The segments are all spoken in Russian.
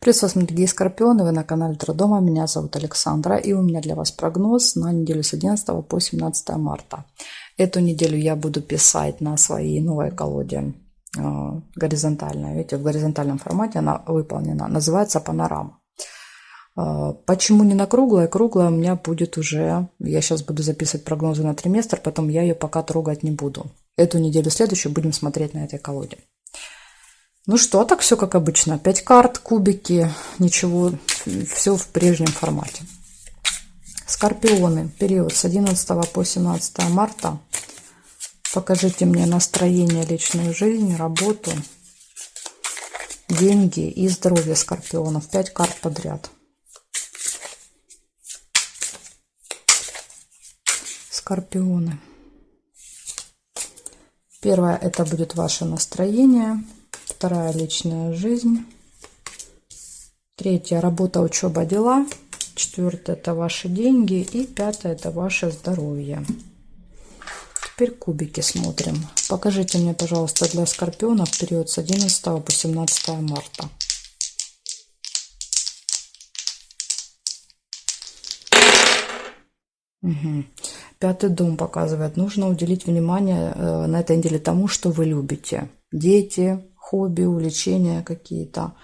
Приветствую вас, дорогие скорпионы, вы на канале Трудома, меня зовут Александра, и у меня для вас прогноз на неделю с 11 по 17 марта. Эту неделю я буду писать на своей новой колоде горизонтальной, видите, в горизонтальном формате она выполнена, называется панорама. Почему не на круглой? Круглая у меня будет уже, я сейчас буду записывать прогнозы на триместр, потом я ее пока трогать не буду. Эту неделю следующую будем смотреть на этой колоде. Ну что, так все как обычно. 5 карт, кубики, ничего, все в прежнем формате. Скорпионы. Период с 11 по 17 марта. Покажите мне настроение, личную жизнь, работу, деньги и здоровье скорпионов. 5 карт подряд. Скорпионы. Первое, это будет ваше настроение. Вторая, личная жизнь. Третья, работа, учеба, дела. Четвертое, это ваши деньги. И пятое, это ваше здоровье. Теперь кубики смотрим. Покажите мне, пожалуйста, для скорпионов период с 11 по 17 марта. Угу. Пятый дом показывает, нужно уделить внимание на этой неделе тому, что вы любите. Дети, хобби, увлечения какие-то.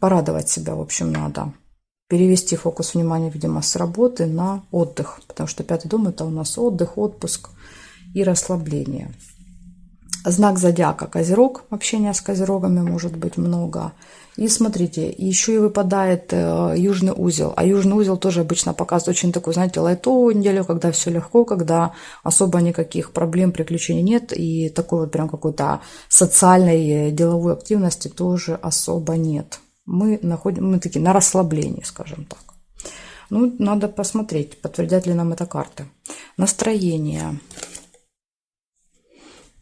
Порадовать себя, в общем, надо. Перевести фокус внимания, видимо, с работы на отдых. Потому что пятый дом – это у нас отдых, отпуск и расслабление. Знак зодиака Козерог. Общения с козерогами может быть много. И смотрите, еще и выпадает южный узел. А южный узел тоже обычно показывает очень такую, знаете, лайтовую неделю, когда все легко, когда особо никаких проблем, приключений нет. И такой вот прям какой-то социальной, деловой активности тоже особо нет. Мы такие на расслаблении, скажем так. Ну, надо посмотреть, подтвердят ли нам это карты. Настроение.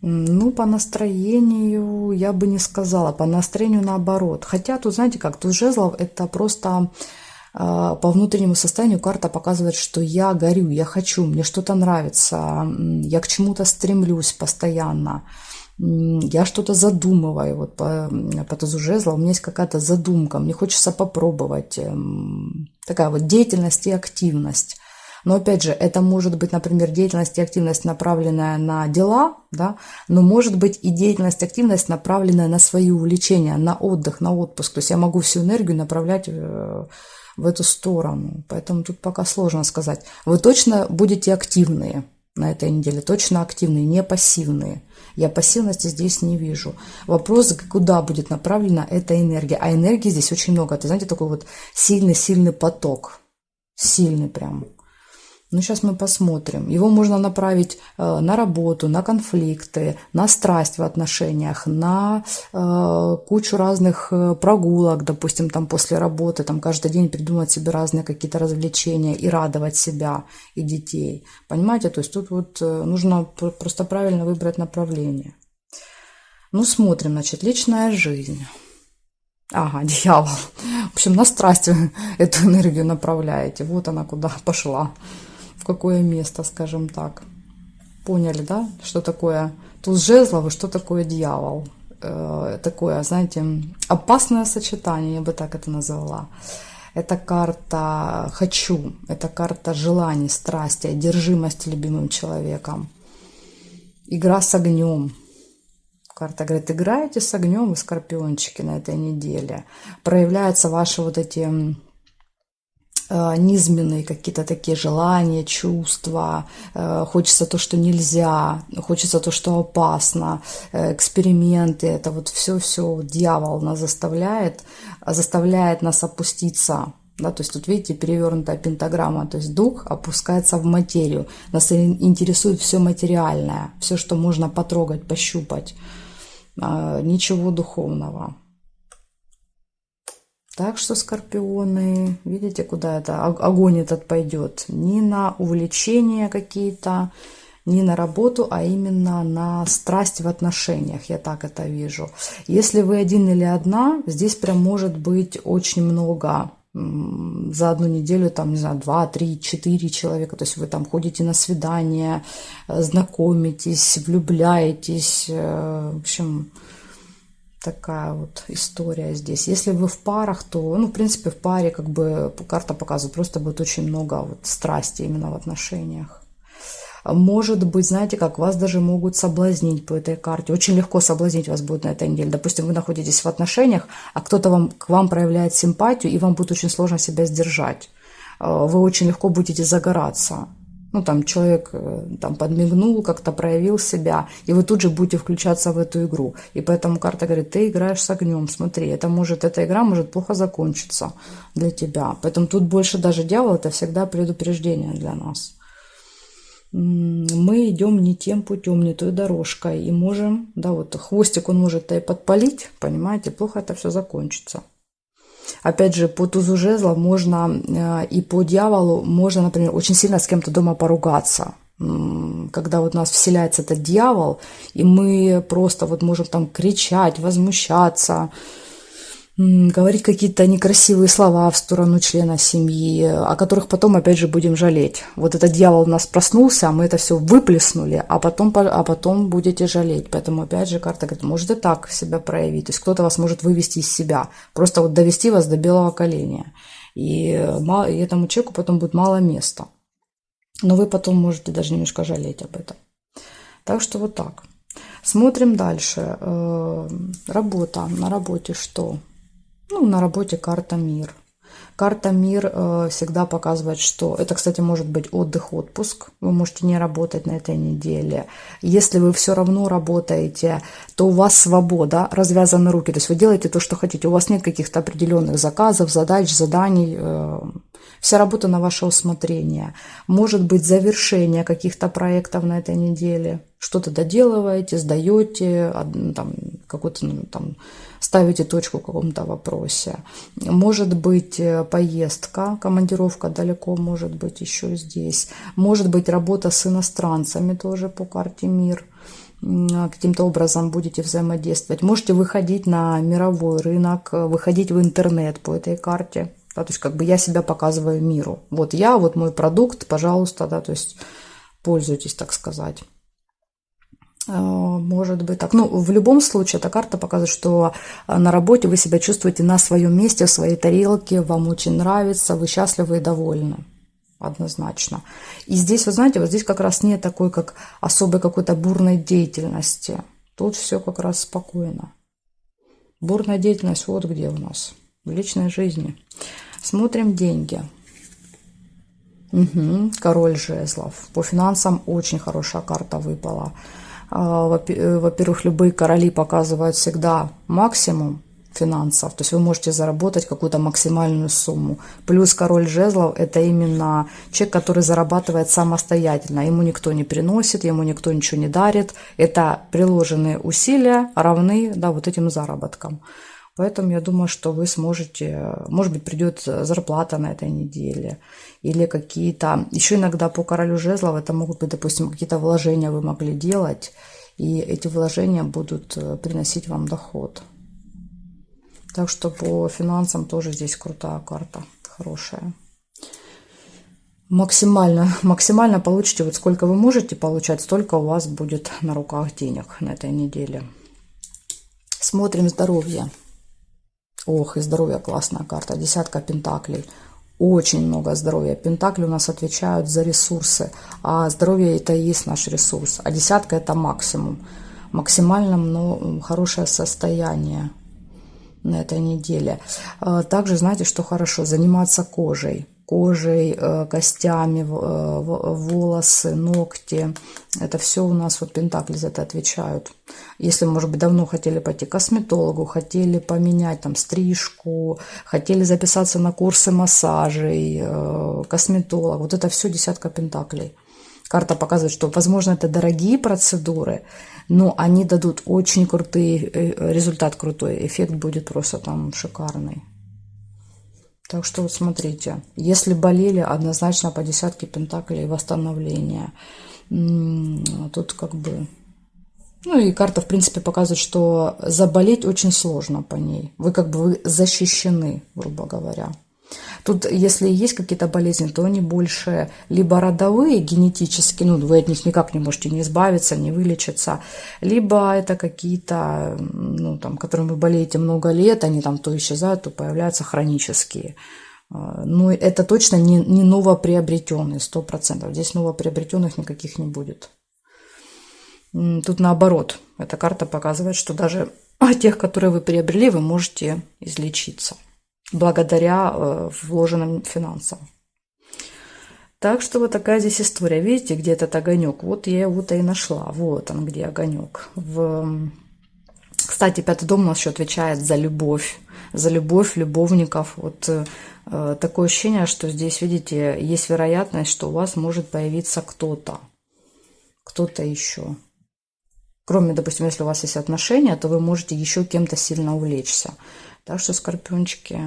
Ну, по настроению я бы не сказала, по настроению наоборот. Хотя тут, знаете как, тут жезлов это просто по внутреннему состоянию карта показывает, что я горю, я хочу, мне что-то нравится, я к чему-то стремлюсь постоянно, я что-то задумываю. Вот по тузу жезла у меня есть какая-то задумка, мне хочется попробовать. Такая вот деятельность и активность. Но опять же, это может быть, например, деятельность и активность, направленная на дела, да, но может быть и деятельность, активность, направленная на свои увлечения, на отдых, на отпуск. То есть я могу всю энергию направлять в эту сторону. Поэтому тут пока сложно сказать. Вы точно будете активные на этой неделе, точно активные, не пассивные. Я пассивности здесь не вижу. Вопрос, куда будет направлена эта энергия. А энергии здесь очень много. Это, знаете, такой вот сильный-сильный поток. Сильный прям. Ну, сейчас мы посмотрим. Его можно направить на работу, на конфликты, на страсть в отношениях, на кучу разных прогулок, допустим, там после работы, там каждый день придумать себе разные какие-то развлечения и радовать себя и детей. Понимаете? То есть тут вот нужно просто правильно выбрать направление. Ну, смотрим, значит, личная жизнь. Ага, дьявол. В общем, на страсть эту энергию направляете. Вот она куда пошла. В какое место, скажем так. Поняли, да? Что такое туз жезлов и что такое дьявол? Такое, знаете, опасное сочетание, я бы так это назвала. Это карта «хочу», это карта желаний, страсти, одержимости любимым человеком. Игра с огнем. Карта говорит, играете с огнем, вы скорпиончики на этой неделе. Проявляются ваши вот эти низменные какие-то такие желания, чувства, хочется то, что нельзя, хочется то, что опасно, эксперименты, это вот все дьявол нас заставляет нас опуститься. Да, то есть тут, видите, перевернутая пентаграмма, то есть дух опускается в материю, нас интересует все материальное, все, что можно потрогать, пощупать, ничего духовного. Так что, скорпионы, видите, куда это огонь этот пойдет? Не на увлечения какие-то, не на работу, а именно на страсть в отношениях. Я так это вижу. Если вы один или одна, здесь прям может быть очень много за одну неделю, там, не знаю, 2, 3, 4 человека. То есть вы там ходите на свидания, знакомитесь, влюбляетесь. В общем, Такая вот история здесь. Если вы в парах, то, ну, в принципе, в паре, как бы, карта показывает, просто будет очень много вот страсти именно в отношениях. Может быть, знаете, как вас даже могут соблазнить по этой карте. Очень легко соблазнить вас будет на этой неделе. Допустим, вы находитесь в отношениях, а кто-то к вам проявляет симпатию, и вам будет очень сложно себя сдержать. Вы очень легко будете загораться. Ну, там человек там подмигнул, как-то проявил себя, и вы тут же будете включаться в эту игру. И поэтому карта говорит, ты играешь с огнем, смотри, эта игра может плохо закончиться для тебя. Поэтому тут больше даже дьявол — это всегда предупреждение для нас. Мы идем не тем путем, не той дорожкой, и можем, да, вот хвостик он может и подпалить, понимаете, плохо это все закончится. Опять же, по тузу жезлов можно и по дьяволу можно, например, очень сильно с кем-то дома поругаться. Когда вот у нас вселяется этот дьявол, и мы просто вот можем там кричать, возмущаться, говорить какие-то некрасивые слова в сторону члена семьи, о которых потом, опять же, будем жалеть. Вот этот дьявол у нас проснулся, а мы это все выплеснули, а потом будете жалеть. Поэтому, опять же, карта говорит, может и так себя проявить. То есть кто-то вас может вывести из себя, просто вот довести вас до белого коленя. И этому человеку потом будет мало места. Но вы потом можете даже немножко жалеть об этом. Так что вот так. Смотрим дальше. Работа. На работе что? Ну, на работе карта «Мир». Карта «Мир» всегда показывает, что это, кстати, может быть отдых, отпуск. Вы можете не работать на этой неделе. Если вы все равно работаете, то у вас свобода, развязаны руки. То есть вы делаете то, что хотите. У вас нет каких-то определенных заказов, задач, заданий. Вся работа на ваше усмотрение. Может быть завершение каких-то проектов на этой неделе. Что-то доделываете, сдаете, там, какой-то, ну, там, ставите точку в каком-то вопросе. Может быть поездка, командировка далеко, может быть еще здесь. Может быть работа с иностранцами тоже по карте «Мир». Каким-то образом будете взаимодействовать. Можете выходить на мировой рынок, выходить в интернет по этой карте. Да, то есть как бы я себя показываю миру. Вот я, вот мой продукт, пожалуйста, да, то есть пользуйтесь, так сказать. Может быть так. Ну, в любом случае, эта карта показывает, что на работе вы себя чувствуете на своем месте, в своей тарелке, вам очень нравится, вы счастливы и довольны. Однозначно. И здесь, вы знаете, вот здесь как раз нет такой, как особой какой-то бурной деятельности. Тут все как раз спокойно. Бурная деятельность вот где у нас, в личной жизни. Смотрим деньги. Король жезлов. По финансам очень хорошая карта выпала. Во-первых, любые короли показывают всегда максимум финансов, то есть вы можете заработать какую-то максимальную сумму. Плюс король жезлов — это именно человек, который зарабатывает самостоятельно, ему никто не приносит, ему никто ничего не дарит, это приложенные усилия равны, да, вот этим заработкам. Поэтому я думаю, что вы сможете, может быть, придет зарплата на этой неделе или какие-то, еще иногда по королю жезлов это могут быть, допустим, какие-то вложения вы могли делать, и эти вложения будут приносить вам доход. Так что по финансам тоже здесь крутая карта, хорошая. Максимально получите, вот сколько вы можете получать, столько у вас будет на руках денег на этой неделе. Смотрим здоровье. Ох, и здоровье классная карта. Десятка пентаклей. Очень много здоровья. Пентакли у нас отвечают за ресурсы. А здоровье — это и есть наш ресурс. А десятка — это максимум. Максимально, но хорошее состояние на этой неделе. Также, знаете, что хорошо? Заниматься кожей. Костями, волосы, ногти. Это все у нас вот пентакли за это отвечают. Если, может быть, давно хотели пойти к косметологу, хотели поменять там стрижку, хотели записаться на курсы массажей, косметолог, вот это все десятка пентаклей. Карта показывает, что, возможно, это дорогие процедуры, но они дадут очень крутый результат, крутой. Эффект будет просто там шикарный. Так что вот смотрите, если болели, однозначно по десятке пентаклей восстановление. Тут как бы... Ну и карта, в принципе, показывает, что заболеть очень сложно по ней. Вы как бы защищены, грубо говоря. Тут, если есть какие-то болезни, то они больше либо родовые, генетические, ну, вы от них никак не можете не избавиться, не вылечиться, либо это какие-то, ну, там, которыми вы болеете много лет, они там то исчезают, то появляются хронические. Но это точно не новоприобретенные, 100%. Здесь новоприобретенных никаких не будет. Тут наоборот. Эта карта показывает, что даже от тех, которые вы приобрели, вы можете излечиться благодаря вложенным финансам. Так что вот такая здесь история. Видите, где этот огонек? Вот я его-то и нашла. Вот он, где огонек. Кстати, 5-й дом у нас еще отвечает за любовь, любовников. Вот такое ощущение, что здесь, видите, есть вероятность, что у вас может появиться кто-то еще. Кроме, допустим, если у вас есть отношения, то вы можете еще кем-то сильно увлечься. Так что, скорпиончики,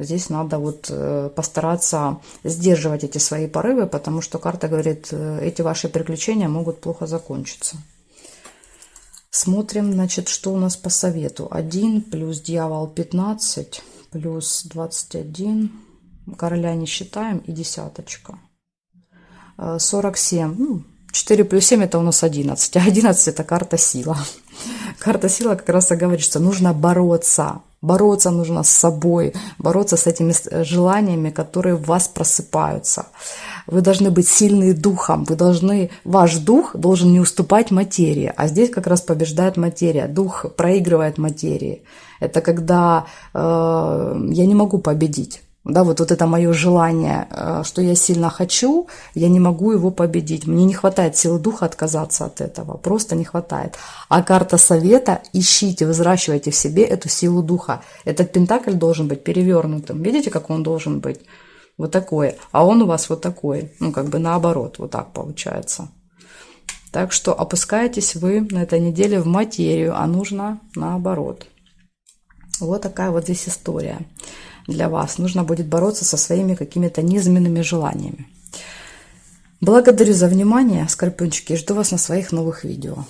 здесь надо вот постараться сдерживать эти свои порывы, потому что карта говорит, эти ваши приключения могут плохо закончиться. Смотрим, значит, что у нас по совету. 1 плюс дьявол 15, плюс 21, короля не считаем, и десяточка. 47, ну, 4 плюс 7 это у нас 11, а 11 это карта сила. Карта сила как раз и говорит, что нужно бороться. Бороться нужно с собой, бороться с этими желаниями, которые в вас просыпаются. Вы должны быть сильны духом, ваш дух должен не уступать материи, а здесь как раз побеждает материя, дух проигрывает материи. Это когда я не могу победить. Да, вот это мое желание, что я сильно хочу, я не могу его победить. Мне не хватает силы духа отказаться от этого, просто не хватает. А карта совета: ищите, взращивайте в себе эту силу духа. Этот пентакль должен быть перевернутым. Видите, как он должен быть? Вот такой. А он у вас вот такой. Ну, как бы наоборот, вот так получается. Так что опускаетесь вы на этой неделе в материю, а нужно наоборот. Вот такая вот здесь история. Для вас нужно будет бороться со своими какими-то низменными желаниями. Благодарю за внимание, скорпиончики, и жду вас на своих новых видео.